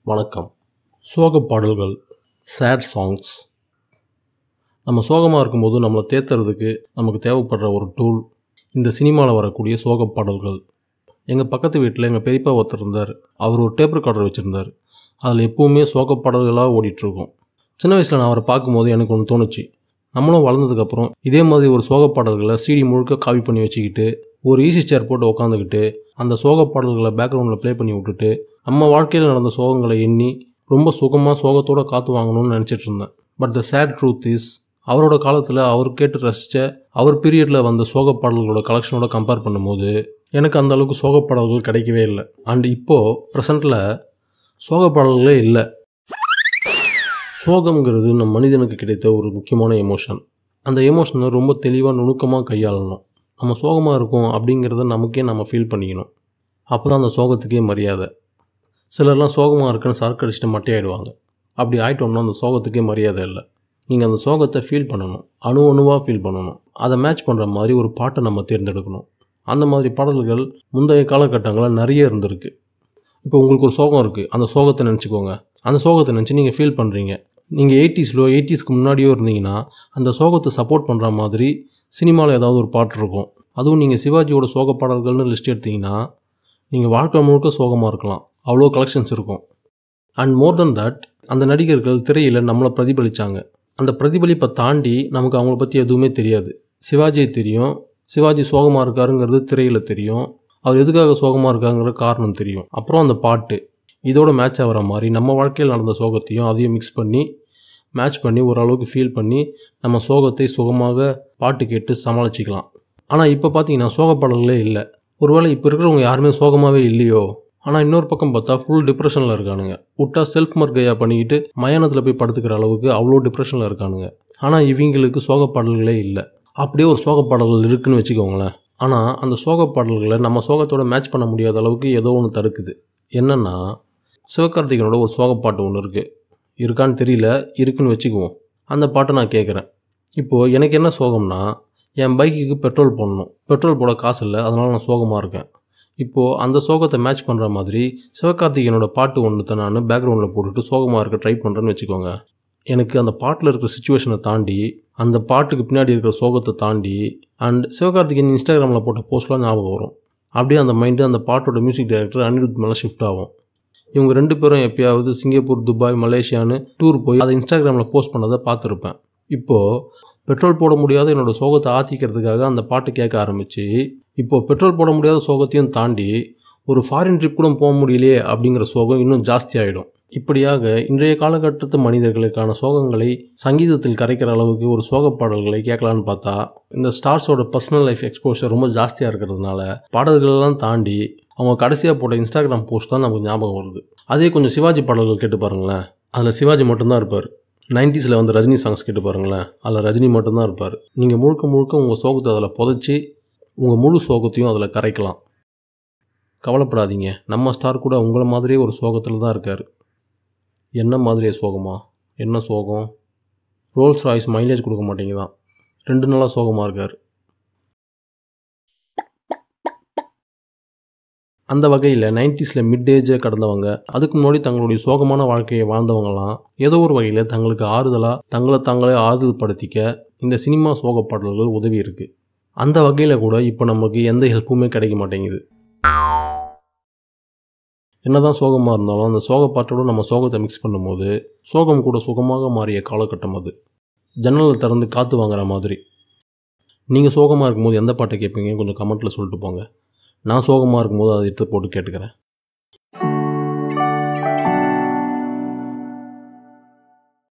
வணக்கம். சோக பாடல்கள், சேட் சாங்ஸ். நம்ம சோகமாக இருக்கும்போது நம்மளை தேத்துறதுக்கு நமக்கு தேவைப்படுற ஒரு டூல் இந்த சினிமாவில் வரக்கூடிய சோக பாடல்கள். எங்கள் பக்கத்து வீட்டில் எங்கள் பெரியப்பா ஒருத்தர் இருந்தார். அவர் ஒரு டேப் ரெக்கார்டர் வச்சுருந்தார். அதில் எப்போவுமே சோக பாடல்களாக ஓடிட்டுருக்கும். சின்ன வயசில் நான் அவரை பார்க்கும்போது எனக்கு ஒன்று தோணுச்சு. நம்மளும் வளர்ந்ததுக்கப்புறம் இதே மாதிரி ஒரு சோக பாடல்களை சிடி முழுக்க காப்பி பண்ணி வச்சுக்கிட்டு ஒரு ஈஸி சேர் போட்டு உக்காந்துக்கிட்டு அந்த சோக பாடல்களை பேக்ரவுண்டில் ப்ளே பண்ணி விட்டுட்டு நம்ம வாழ்க்கையில் நடந்த சோகங்களை எண்ணி ரொம்ப சுகமாக சோகத்தோடு காற்று வாங்கணும்னு நினச்சிட்டு இருந்தேன். But the sad truth is, அவரோட காலத்தில் அவர் கேட்டு ரசித்த அவர் பீரியடில் வந்த சோக பாடல்களோட கலெக்ஷனோட கம்பேர் பண்ணும்போது எனக்கு அந்த அளவுக்கு சோக பாடல்கள் கிடைக்கவே இல்லை. அண்ட் இப்போது ப்ரெசண்ட்டில் சோக பாடல்களே இல்லை. சோகம்ங்கிறது நம்ம மனிதனுக்கு கிடைத்த ஒரு முக்கியமான எமோஷன். அந்த எமோஷனை ரொம்ப தெளிவாக நுணுக்கமாக கையாளணும். நம்ம சோகமாக இருக்கோம் அப்படிங்கிறத நமக்கே நம்ம ஃபீல் பண்ணிக்கணும். அப்போ தான் அந்த சோகத்துக்கே மரியாதை. சிலர்லாம் சோகமாக இருக்குன்னு சரக்கடிச்சிட்டு மட்டையாயிடுவாங்க. அப்படி ஆகிட்டோம்னா அந்த சோகத்துக்கே மரியாதை இல்லை. நீங்கள் அந்த சோகத்தை ஃபீல் பண்ணணும், அணுவாக ஃபீல் பண்ணணும். அதை மேட்ச் பண்ணுற மாதிரி ஒரு பாட்டை நம்ம தேர்ந்தெடுக்கணும். அந்த மாதிரி பாடல்கள் முந்தைய காலகட்டங்களில் நிறைய இருந்திருக்கு. இப்போ உங்களுக்கு ஒரு சோகம் இருக்குது, அந்த சோகத்தை நினச்சிக்கோங்க. அந்த சோகத்தை நினச்சி நீங்கள் ஃபீல் பண்ணுறீங்க. நீங்கள் 80ஸ்க்கு முன்னாடியோ இருந்தீங்கன்னா அந்த சோகத்தை சப்போர்ட் பண்ணுற மாதிரி சினிமாவில் ஏதாவது ஒரு பாட்டு இருக்கும். அதுவும் நீங்கள் சிவாஜியோட சோக பாடல்கள்னு லிஸ்ட் எடுத்திங்கன்னா நீங்கள் வாழ்க்கை முழுக்க சோகமாக இருக்கலாம். அவ்வளோ கலெக்ஷன்ஸ் இருக்கும். அண்ட் மோர் தென் தட், அந்த நடிகர்கள் திரையில் நம்மளை பிரதிபலித்தாங்க. அந்த பிரதிபலிப்பை தாண்டி நமக்கு அவங்கள பற்றி எதுவுமே தெரியாது. சிவாஜியை தெரியும், சிவாஜி சோகமாக இருக்காருங்கிறது திரையில் தெரியும், அவர் எதுக்காக சோகமாக இருக்காங்கிற காரணம் தெரியும். அப்புறம் அந்த பாட்டு இதோட மேட்ச் ஆகிற மாதிரி நம்ம வாழ்க்கையில் நடந்த சோகத்தையும் அதையும் மிக்ஸ் பண்ணி மேட்ச் பண்ணி ஓரளவுக்கு ஃபீல் பண்ணி நம்ம சோகத்தை சுகமாக பாட்டு கேட்டு சமாளிச்சிக்கலாம். ஆனால் இப்போ பார்த்தீங்கன்னா சோக பாடல்களே இல்லை. ஒருவேளை இப்போ இருக்கிறவங்க யாருமே சோகமாகவே இல்லையோ? ஆனால் இன்னொரு பக்கம் பார்த்தா ஃபுல் டிப்ரெஷனில் இருக்கானுங்க. விட்டா செல்ஃப் மர்கையா பண்ணிக்கிட்டு மயானத்தில் போய் படுத்துக்கிற அளவுக்கு அவ்வளோ டிப்ரெஷனில் இருக்கானுங்க. ஆனால் இவங்களுக்கு சோக பாடல்களே இல்லை. அப்படியே ஒரு சோக பாடல்கள் இருக்குதுன்னு வச்சுக்கோங்களேன். ஆனால் அந்த சோக பாடல்களை நம்ம சோகத்தோட மேட்ச் பண்ண முடியாத அளவுக்கு ஏதோ ஒன்று தடுக்குது. என்னென்னா, சிவகார்த்திகனோட ஒரு சோக பாட்டு ஒன்று இருக்குது. இருக்கான்னு தெரியல, இருக்குன்னு வச்சுக்குவோம். அந்த பாட்டை நான் கேட்குறேன். இப்போது எனக்கு என்ன சோகம்னா, என் பைக்குக்கு பெட்ரோல் போடணும், பெட்ரோல் போட காசு இல்லை, அதனால் நான் சோகமாக இருக்கேன். இப்போது அந்த சோகத்தை மேட்ச் பண்ணுற மாதிரி சிவகார்த்திகனோட பாட்டு ஒன்று நான் பேக்ரவுண்டில் போட்டுட்டு சோகமாக இருக்க ட்ரை பண்ணுறேன்னு வச்சுக்கோங்க. எனக்கு அந்த பாட்டில் இருக்கிற சுச்சுவேஷனை தாண்டி, அந்த பாட்டுக்கு பின்னாடி இருக்கிற சோகத்தை தாண்டி அண்ட் சிவகார்த்திகேயன் இன்ஸ்டாகிராமில் போட்ட போஸ்ட்லாம் ஞாபகம் வரும். அப்படியே அந்த மைண்டு அந்த பாட்டோட மியூசிக் டைரக்டர் அனிருத் மேலே ஷிஃப்ட் ஆகும். இவங்க ரெண்டு பேரும் எப்பயாவது சிங்கப்பூர், துபாய், மலேசியான்னு டூர் போய் அதை இன்ஸ்டாகிராமில் போஸ்ட் பண்ணதை பார்த்துருப்பேன். இப்போது பெட்ரோல் போட முடியாத என்னோடய சோகத்தை ஆற்றிக்கிறதுக்காக அந்த பாட்டு கேட்க ஆரம்பித்து, இப்போது பெட்ரோல் போட முடியாத சோகத்தையும் தாண்டி ஒரு ஃபாரின் ட்ரிப் கூட போக முடியலையே அப்படிங்கிற சோகம் இன்னும் ஜாஸ்தி ஆகிடும். இப்படியாக இன்றைய காலகட்டத்து மனிதர்களுக்கான சோகங்களை சங்கீதத்தில் கரைக்கிற அளவுக்கு ஒரு சோக பாடல்களை கேட்கலான்னு பார்த்தா, இந்த ஸ்டார்ஸோட பர்சனல் லைஃப் எக்ஸ்போஷர் ரொம்ப ஜாஸ்தியாக இருக்கிறதுனால பாடல்களெல்லாம் தாண்டி அவங்க கடைசியாக போட்ட இன்ஸ்டாகிராம் போஸ்ட் தான் நமக்கு ஞாபகம் வருது. அதே கொஞ்சம் சிவாஜி பாடல்கள் கேட்டு பாருங்களேன், அதில் சிவாஜி மட்டும்தான் இருப்பார். 90ஸ்ல வந்து ரஜினி சாங்ஸ் கேட்டு பாருங்களேன், அதில் ரஜினி மட்டும்தான் இருப்பார். நீங்கள் முழுக்க உங்கள் சோகத்தை அதில் புதைச்சி உங்கள் முழு சோகத்தையும் அதில் கரைக்கலாம். கவலைப்படாதீங்க, நம்ம ஸ்டார் கூட உங்களை மாதிரியே ஒரு சோகத்தில் தான் இருக்கார். என்ன மாதிரியே சோகமா? என்ன சோகம்? ரோல்ஸ் ராய்ஸ் மைலேஜ் கொடுக்க மாட்டேங்குதான், 2 நாளாக சோகமாக இருக்கார். அந்த வகையில் 90ஸ்ல மிட் ஏஜை கடந்தவங்க, அதுக்கு முன்னாடி தங்களுடைய சோகமான வாழ்க்கையை வாழ்ந்தவங்கலாம் ஏதோ ஒரு வகையில் தங்களுக்கு ஆறுதலாக தாங்களே ஆறுதல் படுத்திக்க இந்த சினிமா சோக பாடல்கள் உதவி இருக்குது. அந்த வகையில் கூட இப்போ நமக்கு எந்த ஹெல்ப்புமே கிடைக்க மாட்டேங்குது. என்னதான் சோகமாக இருந்தாலும் அந்த சோக பாட்டோடு நம்ம சோகத்தை மிக்ஸ் பண்ணும்போது சோகம் கூட சுகமாக மாறிய காலகட்டம் அது. ஜன்னலில் திறந்து காற்று வாங்குற மாதிரி. நீங்கள் சோகமாக இருக்கும்போது எந்த பாட்டை கேட்பீங்க கொஞ்சம் கமெண்ட்டில் சொல்லிட்டு போங்க. நான் சோகமாக இருக்கும்போது அதை எடுத்து போட்டு கேட்டுக்கிறேன்.